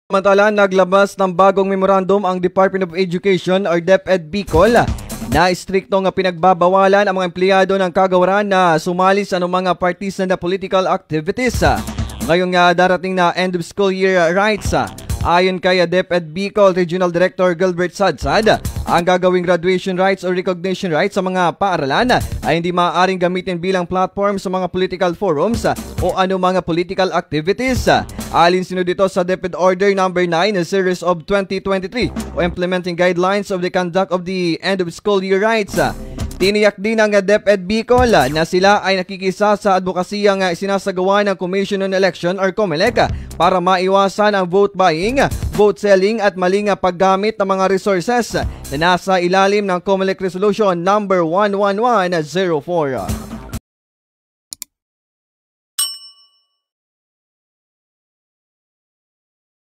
Samantala, naglabas ng bagong memorandum ang Department of Education or DepEd Bicol na istriktong pinagbabawalan ang mga empleyado ng kagawaran na sumali sa anumang partisan na political activities. Ngayong darating na end of school year rights, ayon kay DepEd Bicol Regional Director Gilbert Sadsad, ang gagawing graduation rights o recognition rights sa mga paaralan ay hindi maaaring gamitin bilang platform sa mga political forums o anumang political activities. Alinsunod dito sa DepEd Order No. 9 Series of 2023 o Implementing Guidelines of the Conduct of the End of School Year Rights. Tiniyak din ng DepEd Bicol na sila ay nakikisa sa advokasiyang sinasagawa ng Commission on Election or COMELEC para maiwasan ang vote buying, vote selling at maling paggamit ng mga resources na nasa ilalim ng COMELEC Resolution No. 11104.